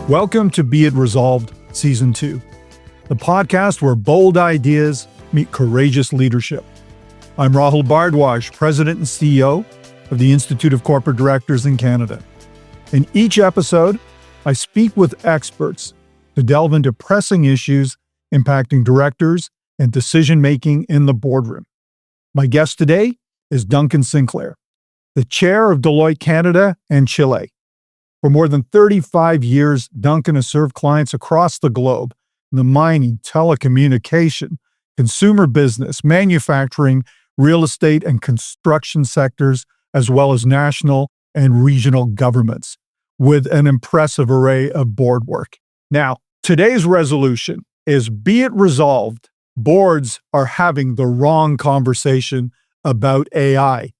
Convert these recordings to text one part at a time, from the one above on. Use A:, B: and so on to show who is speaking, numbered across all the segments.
A: Welcome to Be It Resolved Season 2, the podcast where bold ideas meet courageous leadership. I'm Rahul Bhardwaj, President and CEO of the Institute of Corporate Directors in Canada. In each episode, I speak with experts to delve into pressing issues impacting directors and decision-making in the boardroom. My guest today is Duncan Sinclair, the chair of Deloitte Canada and Chile. For more than 35 years, Duncan has served clients across the globe in the mining, telecommunication, consumer business, manufacturing, real estate, and construction sectors, as well as national and regional governments, with an impressive array of board work. Now, today's resolution is Be It Resolved. Boards are having the wrong conversation about AI.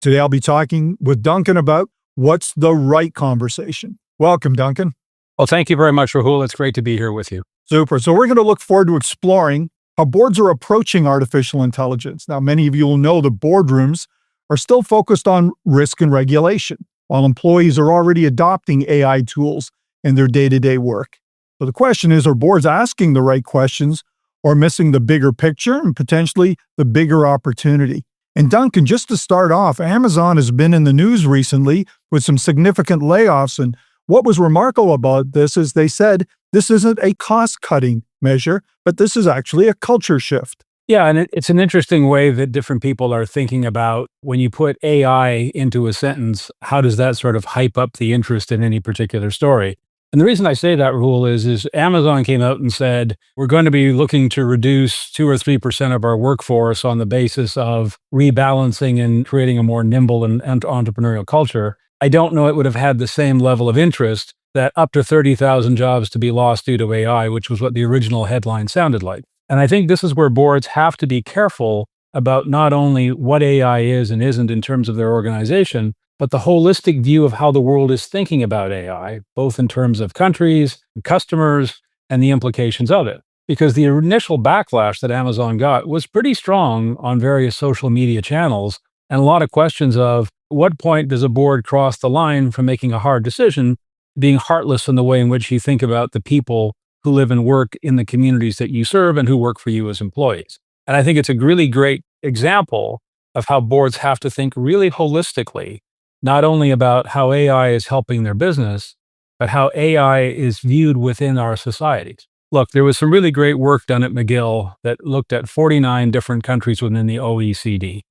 A: Today, I'll be talking with Duncan about what's the right conversation. Welcome, Duncan.
B: Well, thank you very much, Rahul. It's great to be here with you.
A: Super. So we're going to look forward to exploring how boards are approaching artificial intelligence. Now, many of you will know the boardrooms are still focused on risk and regulation, while employees are already adopting AI tools in their day-to-day work. So the question is, are boards asking the right questions or missing the bigger picture and potentially the bigger opportunity? And Duncan, just to start off, Amazon has been in the news recently with some significant layoffs. And what was remarkable about this is they said this isn't a cost-cutting measure, but this is actually a culture shift.
B: Yeah, and it's an interesting way that different people are thinking about when you put AI into a sentence, how does that sort of hype up the interest in any particular story? And the reason I say that, Rahul, is Amazon came out and said, we're going to be looking to reduce 2 or 3% of our workforce on the basis of rebalancing and creating a more nimble and entrepreneurial culture. I don't know it would have had the same level of interest that up to 30,000 jobs to be lost due to AI, which was what the original headline sounded like. And I think this is where boards have to be careful about not only what AI is and isn't in terms of their organization, but the holistic view of how the world is thinking about AI, both in terms of countries, customers, and the implications of it. Because the initial backlash that Amazon got was pretty strong on various social media channels, and a lot of questions of what point does a board cross the line from making a hard decision, being heartless in the way in which you think about the people who live and work in the communities that you serve and who work for you as employees. And I think it's a really great example of how boards have to think really holistically, not only about how AI is helping their business, but how AI is viewed within our societies. Look, there was some really great work done at McGill that looked at 49 different countries within the OECD.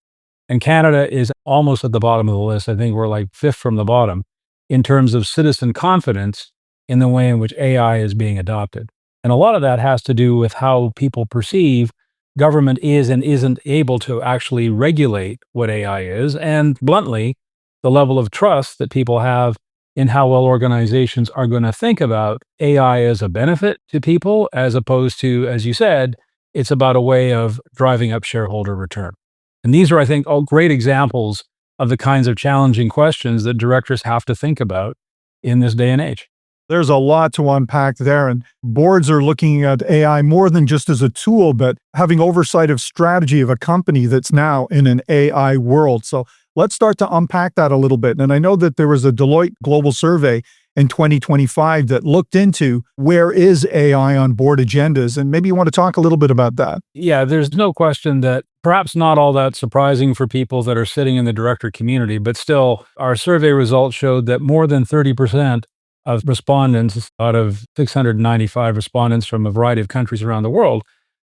B: And Canada is almost at the bottom of the list. I think we're like fifth from the bottom in terms of citizen confidence in the way in which AI is being adopted. And a lot of that has to do with how people perceive government is and isn't able to actually regulate what AI is, and bluntly, the level of trust that people have in how well organizations are going to think about AI as a benefit to people, as opposed to, as you said, it's about a way of driving up shareholder return. And these are, I think, all great examples of the kinds of challenging questions that directors have to think about in this day and age.
A: There's a lot to unpack there, and boards are looking at AI more than just as a tool, but having oversight of strategy of a company that's now in an AI world. So let's start to unpack that a little bit. And I know that there was a Deloitte global survey in 2025 that looked into where is AI on board agendas, and maybe you want to talk a little bit about that.
B: Yeah, there's no question that perhaps not all that surprising for people that are sitting in the director community, but still, our survey results showed that more than 30% of respondents out of 695 respondents from a variety of countries around the world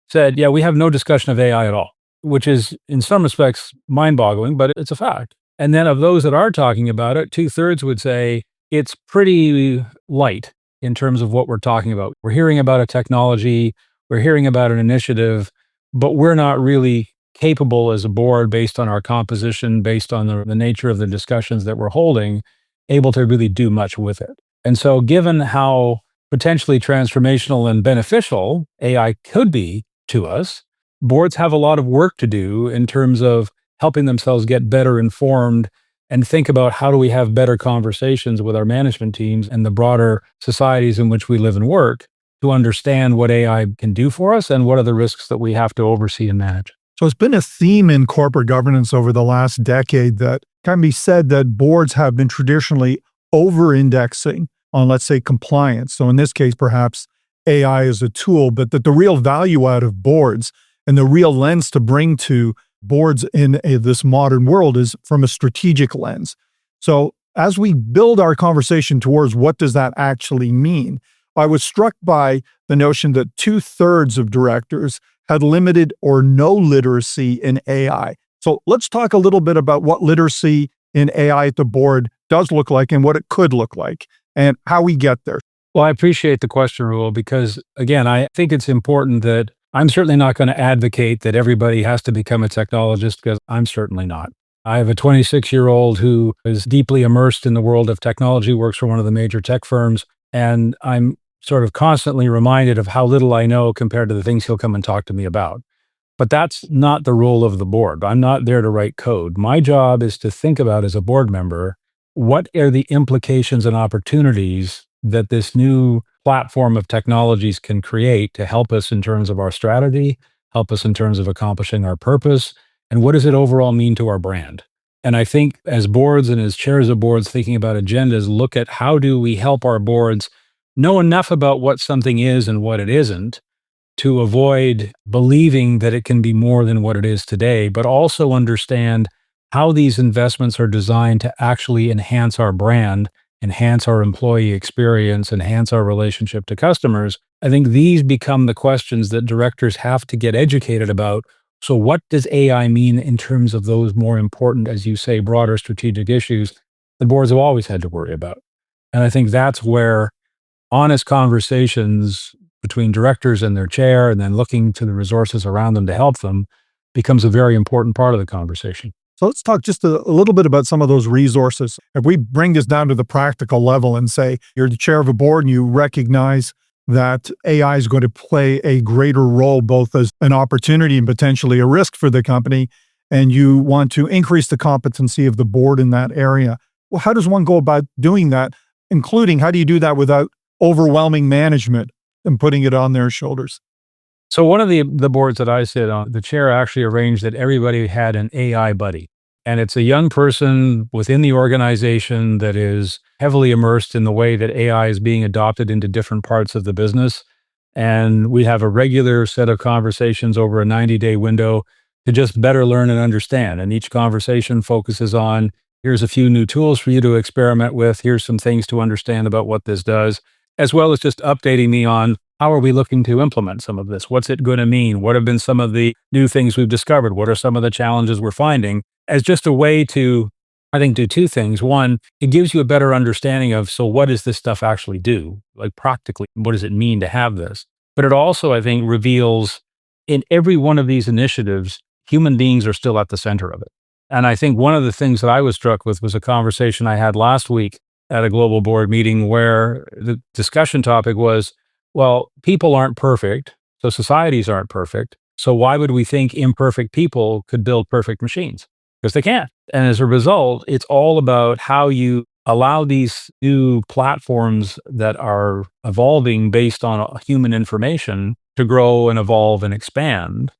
B: said, yeah, we have no discussion of AI at all, which is in some respects mind-boggling, but it's a fact. And then of those that are talking about it, 2/3 would say it's pretty light in terms of what we're talking about. We're hearing about a technology, we're hearing about an initiative, but we're not really capable as a board, based on our composition, based on the nature of the discussions that we're holding, able to really do much with it. And so given how potentially transformational and beneficial AI could be to us, boards have a lot of work to do in terms of helping themselves get better informed and think about how do we have better conversations with our management teams and the broader societies in which we live and work to understand what AI can do for us and what are the risks that we have to oversee and manage.
A: So it's been a theme in corporate governance over the last decade that can be said that boards have been traditionally over-indexing on, let's say, compliance. So in this case, perhaps AI is a tool, but that the real value out of boards and the real lens to bring to boards in this modern world is from a strategic lens. So as we build our conversation towards what does that actually mean, I was struck by the notion that 2/3 of directors had limited or no literacy in AI. So let's talk a little bit about what literacy in AI at the board does look like and what it could look like and how we get there.
B: Well, I appreciate the question, Rule, because again, I think it's important that I'm certainly not going to advocate that everybody has to become a technologist because I'm certainly not. I have a 26-year-old who is deeply immersed in the world of technology, works for one of the major tech firms, and I'm sort of constantly reminded of how little I know compared to the things he'll come and talk to me about. But that's not the role of the board. I'm not there to write code. My job is to think about, as a board member, what are the implications and opportunities that this new platform of technologies can create to help us in terms of our strategy, help us in terms of accomplishing our purpose, and what does it overall mean to our brand? And I think as boards and as chairs of boards thinking about agendas, look at how do we help our boards know enough about what something is and what it isn't to avoid believing that it can be more than what it is today, but also understand how these investments are designed to actually enhance our brand, enhance our employee experience, enhance our relationship to customers. I think these become the questions that directors have to get educated about. So what does AI mean in terms of those more important, as you say, broader strategic issues that boards have always had to worry about? And I think that's where honest conversations between directors and their chair, and then looking to the resources around them to help them, becomes a very important part of the conversation.
A: So let's talk just a little bit about some of those resources. If we bring this down to the practical level and say you're the chair of a board and you recognize that AI is going to play a greater role both as an opportunity and potentially a risk for the company, and you want to increase the competency of the board in that area, well, how does one go about doing that, including how do you do that without overwhelming management and putting it on their shoulders?
B: So one of the boards that I sit on, the chair actually arranged that everybody had an AI buddy. And it's a young person within the organization that is heavily immersed in the way that AI is being adopted into different parts of the business. And we have a regular set of conversations over a 90-day window to just better learn and understand. And each conversation focuses on, here's a few new tools for you to experiment with. Here's some things to understand about what this does, as well as just updating me on how are we looking to implement some of this? What's it going to mean? What have been some of the new things we've discovered? What are some of the challenges we're finding? As just a way to, I think, do two things. One, it gives you a better understanding of, so what does this stuff actually do? Like practically, what does it mean to have this? But it also, I think, reveals in every one of these initiatives, human beings are still at the center of it. And I think one of the things that I was struck with was a conversation I had last week at a global board meeting where the discussion topic was, well, people aren't perfect, so societies aren't perfect. So why would we think imperfect people could build perfect machines? Because they can't. And as a result, it's all about how you allow these new platforms that are evolving based on human information to grow and evolve and expand.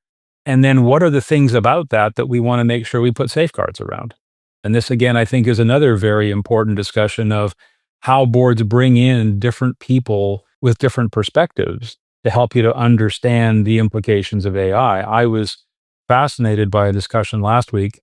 B: And then what are the things about that we want to make sure we put safeguards around? And this, again, I think is another very important discussion of how boards bring in different people with different perspectives to help you to understand the implications of AI. I was fascinated by a discussion last week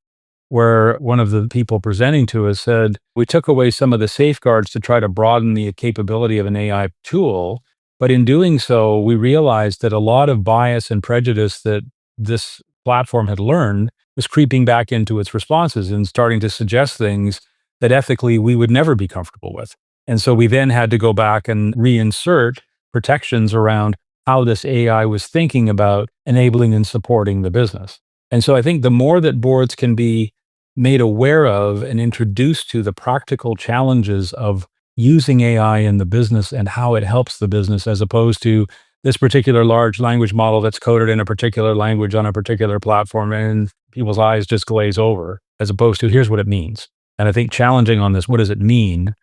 B: where one of the people presenting to us said, we took away some of the safeguards to try to broaden the capability of an AI tool. But in doing so, we realized that a lot of bias and prejudice that this platform had learned was creeping back into its responses and starting to suggest things that ethically we would never be comfortable with. And so we then had to go back and reinsert protections around how this AI was thinking about enabling and supporting the business. And so I think the more that boards can be made aware of and introduced to the practical challenges of using AI in the business and how it helps the business, as opposed to this particular large language model that's coded in a particular language on a particular platform and people's eyes just glaze over, as opposed to here's what it means. And I think challenging on this, what does it mean,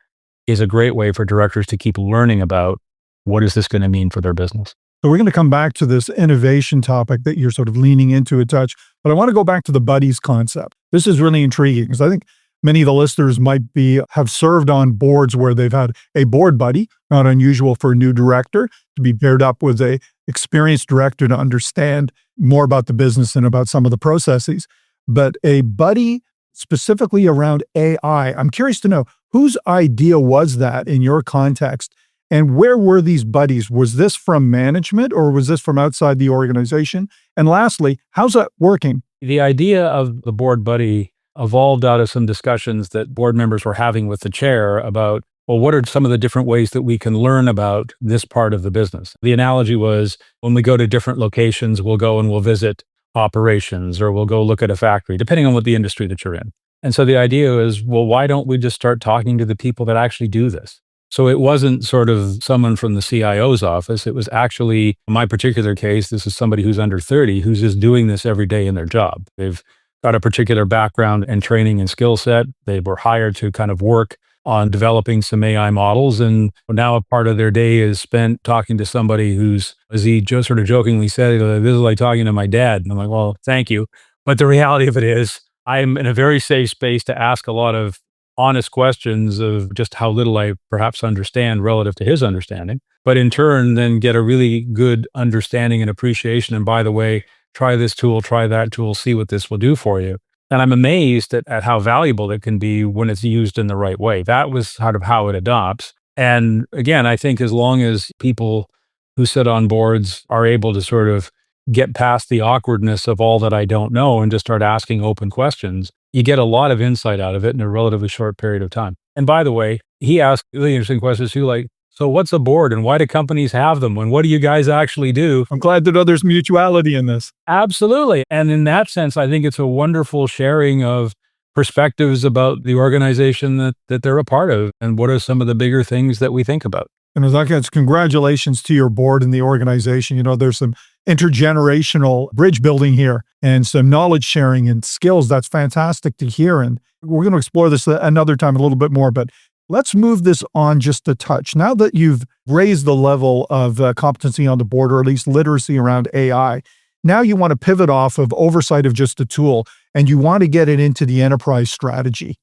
B: is a great way for directors to keep learning about what is this going to mean for their business.
A: So we're going to come back to this innovation topic that you're sort of leaning into a touch, but I want to go back to the buddies concept. This is really intriguing because I think Many of the listeners might have served on boards where they've had a board buddy, not unusual for a new director to be paired up with a experienced director to understand more about the business and about some of the processes. But a buddy specifically around AI, I'm curious to know whose idea was that in your context? And where were these buddies? Was this from management or was this from outside the organization? And lastly, how's that working?
B: The idea of the board buddy evolved out of some discussions that board members were having with the chair about, well, what are some of the different ways that we can learn about this part of the business? The analogy was when we go to different locations, we'll go and we'll visit operations or we'll go look at a factory, depending on what the industry that you're in. And so the idea is, well, why don't we just start talking to the people that actually do this? So it wasn't sort of someone from the CIO's office. It was actually, in my particular case, this is somebody who's under 30, who's just doing this every day in their job. They've got a particular background and training and skill set. They were hired to kind of work on developing some AI models. And now a part of their day is spent talking to somebody who's, as he just sort of jokingly said, this is like talking to my dad. And I'm like, well, thank you. But the reality of it is I'm in a very safe space to ask a lot of honest questions of just how little I perhaps understand relative to his understanding, but in turn, then get a really good understanding and appreciation. And by the way, try this tool, try that tool, see what this will do for you. And I'm amazed at how valuable it can be when it's used in the right way. That was sort of how it adopts. And again, I think as long as people who sit on boards are able to sort of get past the awkwardness of all that I don't know and just start asking open questions, you get a lot of insight out of it in a relatively short period of time. And by the way, he asked really interesting questions too, like, so what's a board and why do companies have them? And what do you guys actually do?
A: I'm glad to know there's mutuality in this.
B: Absolutely. And in that sense, I think it's a wonderful sharing of perspectives about the organization that they're a part of and what are some of the bigger things that we think about.
A: And as congratulations to your board and the organization. You know, there's some intergenerational bridge building here and some knowledge sharing and skills. That's fantastic to hear. And we're going to explore this another time a little bit more, but let's move this on just a touch. Now that you've raised the level of competency on the board, or at least literacy around AI, now you want to pivot off of oversight of just a tool and you want to get it into the enterprise strategy.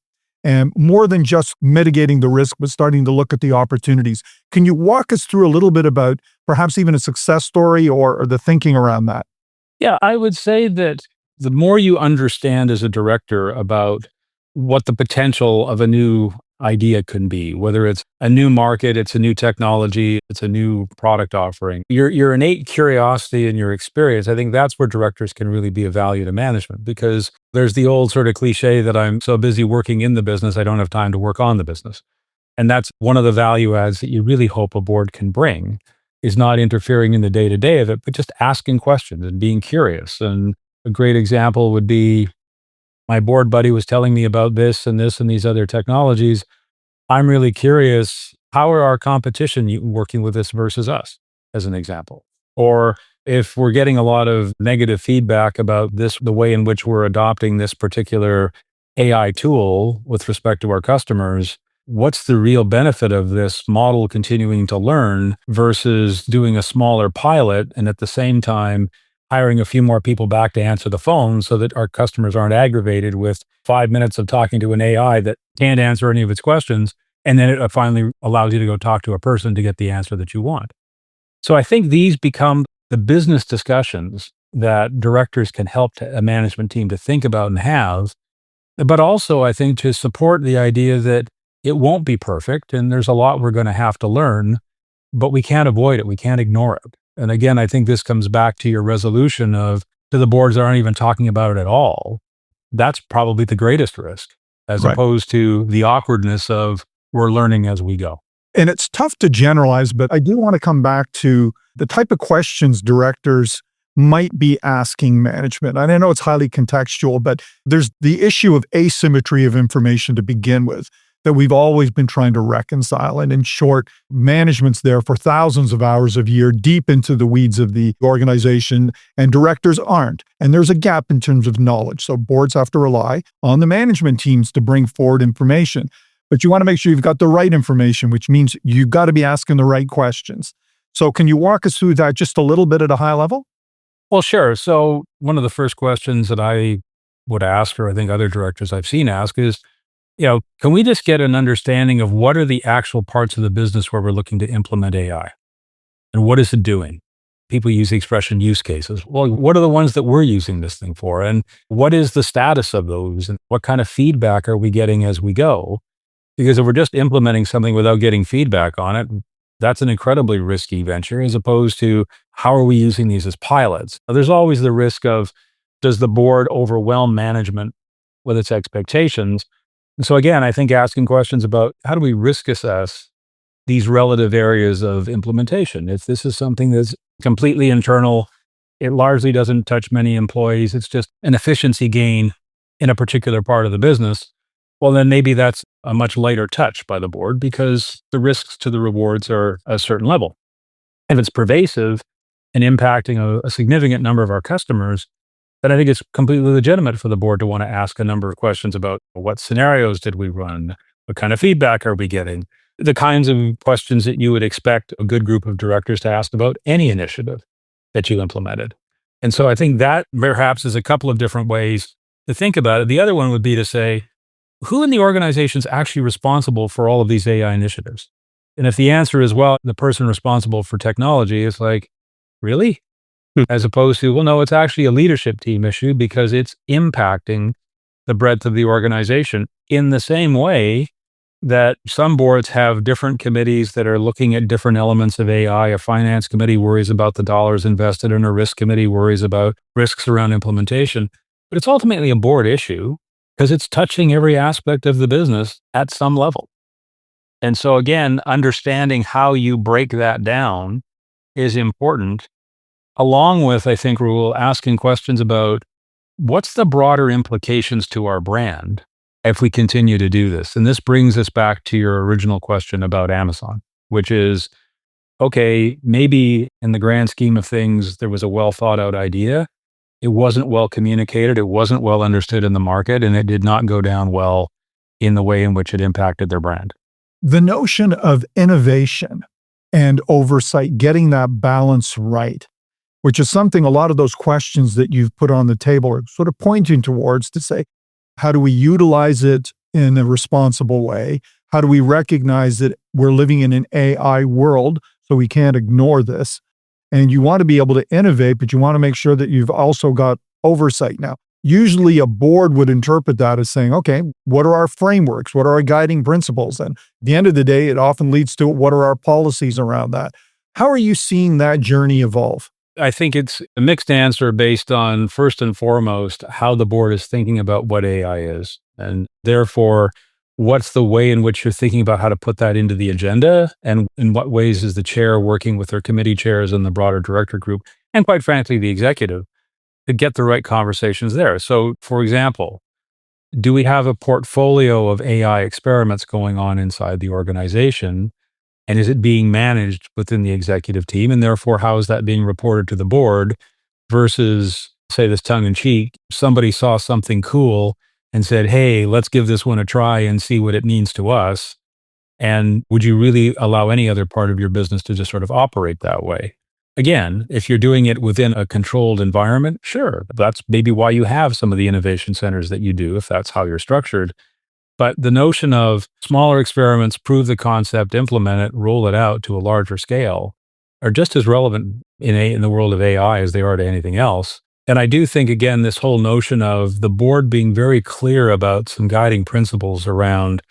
A: And more than just mitigating the risk, but starting to look at the opportunities. Can you walk us through a little bit about perhaps even a success story or the thinking around that?
B: Yeah, I would say that the more you understand as a director about what the potential of a new idea can be, whether it's a new market, it's a new technology, it's a new product offering, your innate curiosity and your experience, I think that's where directors can really be of value to management, because there's the old sort of cliche that I'm so busy working in the business, I don't have time to work on the business. And that's one of the value adds that you really hope a board can bring, is not interfering in the day-to-day of it, but just asking questions and being curious. And a great example would be my board buddy was telling me about this and these other technologies. I'm really curious, how are our competition working with this versus us, as an example? Or if we're getting a lot of negative feedback about this, the way in which we're adopting this particular AI tool with respect to our customers, what's the real benefit of this model continuing to learn versus doing a smaller pilot and at the same time hiring a few more people back to answer the phone so that our customers aren't aggravated with 5 minutes of talking to an AI that can't answer any of its questions. And then it finally allows you to go talk to a person to get the answer that you want. So I think these become the business discussions that directors can help a management team to think about and have, but also I think to support the idea that it won't be perfect and there's a lot we're going to have to learn, but we can't avoid it. We can't ignore it. And again, I think this comes back to your resolution of, to the boards that aren't even talking about it at all. That's probably the greatest risk, as opposed to the awkwardness of we're learning as we go.
A: And it's tough to generalize, but I do want to come back to the type of questions directors might be asking management. And I know it's highly contextual, but there's the issue of asymmetry of information to begin with that we've always been trying to reconcile. And in short, management's there for thousands of hours a year, deep into the weeds of the organization, and directors aren't. And there's a gap in terms of knowledge. So boards have to rely on the management teams to bring forward information. But you want to make sure you've got the right information, which means you've got to be asking the right questions. So can you walk us through that just a little bit at a high level?
B: Well, sure. So one of the first questions that I would ask, or I think other directors I've seen ask, is Can we just get an understanding of what are the actual parts of the business where we're looking to implement AI? And what is it doing? People use the expression use cases. Well, what are the ones that we're using this thing for? And what is the status of those? And what kind of feedback are we getting as we go? Because if we're just implementing something without getting feedback on it, that's an incredibly risky venture, as opposed to how are we using these as pilots? Now, there's always the risk of, does the board overwhelm management with its expectations? And so again, I think asking questions about how do we risk assess these relative areas of implementation? If this is something that's completely internal, it largely doesn't touch many employees, it's just an efficiency gain in a particular part of the business, well, then maybe that's a much lighter touch by the board because the risks to the rewards are a certain level. If it's pervasive and impacting a significant number of our customers, then I think it's completely legitimate for the board to want to ask a number of questions about what scenarios did we run? What kind of feedback are we getting? The kinds of questions that you would expect a good group of directors to ask about any initiative that you implemented. And so I think that perhaps is a couple of different ways to think about it. The other one would be to say, who in the organization is actually responsible for all of these AI initiatives? And if the answer is, well, the person responsible for technology, is like, really? As opposed to, well, no, it's actually a leadership team issue because it's impacting the breadth of the organization in the same way that some boards have different committees that are looking at different elements of AI. A finance committee worries about the dollars invested, and a risk committee worries about risks around implementation. But it's ultimately a board issue because it's touching every aspect of the business at some level. And so again, understanding how you break that down is important, along with, I think, Rahul, asking questions about what's the broader implications to our brand if we continue to do this. And this brings us back to your original question about Amazon, which is, okay, maybe in the grand scheme of things, there was a well thought out idea. It wasn't well communicated. It wasn't well understood in the market, and it did not go down well in the way in which it impacted their brand.
A: The notion of innovation and oversight, getting that balance right, which is something a lot of those questions that you've put on the table are sort of pointing towards, to say, how do we utilize it in a responsible way? How do we recognize that we're living in an AI world, so we can't ignore this? And you want to be able to innovate, but you want to make sure that you've also got oversight. Now, usually a board would interpret that as saying, okay, what are our frameworks? What are our guiding principles? And at the end of the day, it often leads to what are our policies around that? How are you seeing that journey evolve?
B: I think it's a mixed answer based on, first and foremost, how the board is thinking about what AI is. And therefore, what's the way in which you're thinking about how to put that into the agenda? And in what ways is the chair working with their committee chairs and the broader director group, and quite frankly, the executive, to get the right conversations there? So, for example, do we have a portfolio of AI experiments going on inside the organization? And is it being managed within the executive team? And therefore, how is that being reported to the board versus, say this tongue in cheek, somebody saw something cool and said, hey, let's give this one a try and see what it means to us. And would you really allow any other part of your business to just sort of operate that way? Again, if you're doing it within a controlled environment, sure, that's maybe why you have some of the innovation centers that you do, if that's how you're structured. But the notion of smaller experiments, prove the concept, implement it, roll it out to a larger scale, are just as relevant in the world of AI as they are to anything else. And I do think, again, this whole notion of the board being very clear about some guiding principles around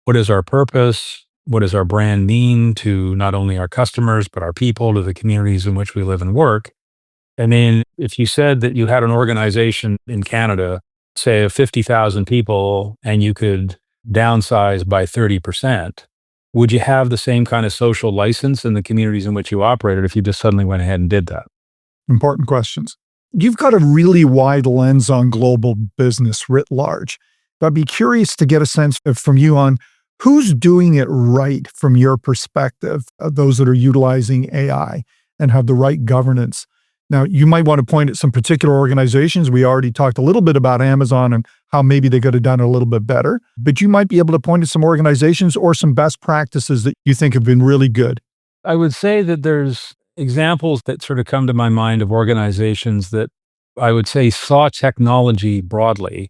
B: what is our purpose, what does our brand mean to not only our customers, but our people, to the communities in which we live and work. I mean, if you said that you had an organization in Canada, say of 50,000 people, and you could downsize by 30%, would you have the same kind of social license in the communities in which you operated if you just suddenly went ahead and did that?
A: Important questions. You've got a really wide lens on global business writ large. I'd be curious to get a sense from you on who's doing it right from your perspective, those that are utilizing AI and have the right governance. Now, you might want to point at some particular organizations. We already talked a little bit about Amazon and how maybe they could have done it a little bit better, but you might be able to point at some organizations or some best practices that you think have been really good.
B: I would say that there's examples that sort of come to my mind of organizations that I would say saw technology broadly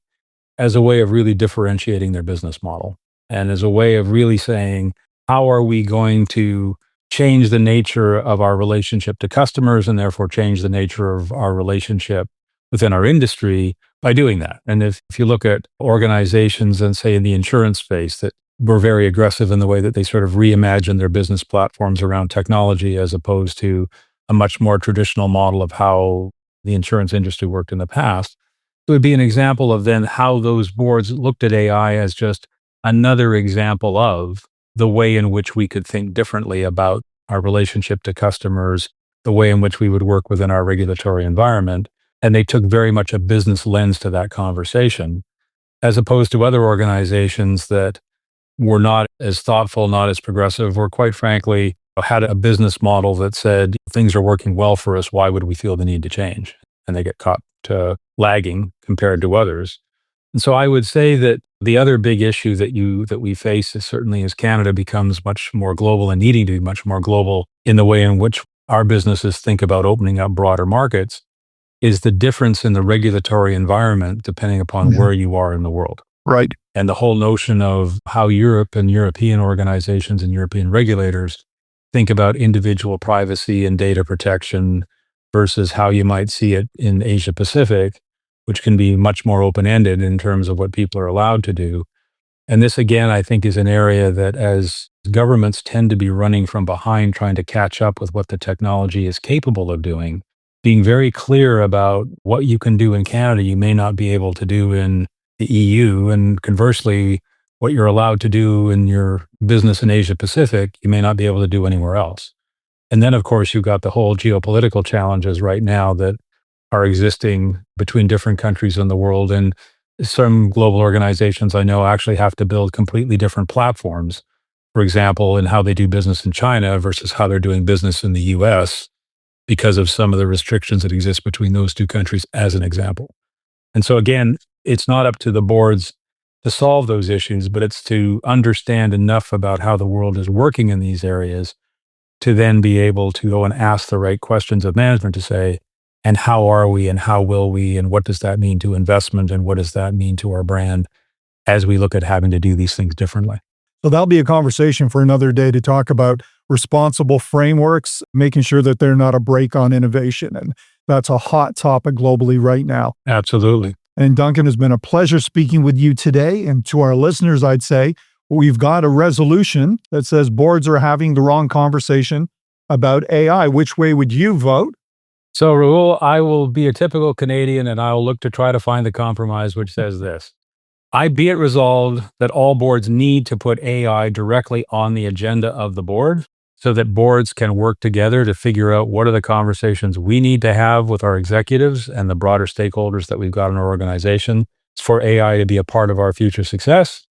B: as a way of really differentiating their business model and as a way of really saying, how are we going to change the nature of our relationship to customers and therefore change the nature of our relationship within our industry by doing that? And if you look at organizations and say in the insurance space that were very aggressive in the way that they sort of reimagine their business platforms around technology as opposed to a much more traditional model of how the insurance industry worked in the past, it would be an example of then how those boards looked at AI as just another example of the way in which we could think differently about our relationship to customers, the way in which we would work within our regulatory environment. And they took very much a business lens to that conversation, as opposed to other organizations that were not as thoughtful, not as progressive, or quite frankly, had a business model that said, things are working well for us, why would we feel the need to change? And they get caught lagging compared to others. And so I would say that the other big issue that we face is certainly as Canada becomes much more global and needing to be much more global in the way in which our businesses think about opening up broader markets, is the difference in the regulatory environment depending upon where you are in the world.
A: Right.
B: And the whole notion of how Europe and European organizations and European regulators think about individual privacy and data protection versus how you might see it in Asia Pacific, which can be much more open-ended in terms of what people are allowed to do. And this, again, I think is an area that as governments tend to be running from behind, trying to catch up with what the technology is capable of doing, being very clear about what you can do in Canada, you may not be able to do in the EU. And conversely, what you're allowed to do in your business in Asia Pacific, you may not be able to do anywhere else. And then, of course, you've got the whole geopolitical challenges right now that are existing between different countries in the world. And some global organizations I know actually have to build completely different platforms, for example, in how they do business in China versus how they're doing business in the US because of some of the restrictions that exist between those two countries, as an example. And so again, it's not up to the boards to solve those issues, but it's to understand enough about how the world is working in these areas to then be able to go and ask the right questions of management to say, and how are we and how will we and what does that mean to investment and what does that mean to our brand as we look at having to do these things differently?
A: So that'll be a conversation for another day to talk about responsible frameworks, making sure that they're not a brake on innovation. And that's a hot topic globally right now.
B: Absolutely.
A: And Duncan, has been a pleasure speaking with you today. And to our listeners, I'd say we've got a resolution that says boards are having the wrong conversation about AI. Which way would you vote?
B: So, Rahul, I will be a typical Canadian and I will look to try to find the compromise which says this. I be it resolved that all boards need to put AI directly on the agenda of the board so that boards can work together to figure out what are the conversations we need to have with our executives and the broader stakeholders that we've got in our organization for AI to be a part of our future success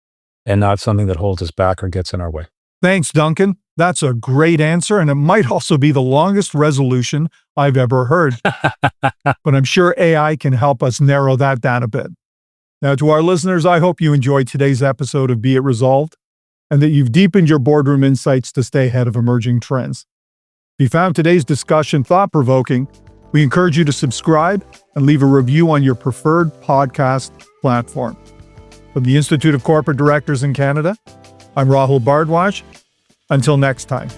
B: and not something that holds us back or gets in our way.
A: Thanks, Duncan. That's a great answer, and it might also be the longest resolution I've ever heard. But I'm sure AI can help us narrow that down a bit. Now, to our listeners, I hope you enjoyed today's episode of Be It Resolved, and that you've deepened your boardroom insights to stay ahead of emerging trends. If you found today's discussion thought-provoking, we encourage you to subscribe and leave a review on your preferred podcast platform. From the Institute of Corporate Directors in Canada, I'm Rahul Bhardwaj. Until next time.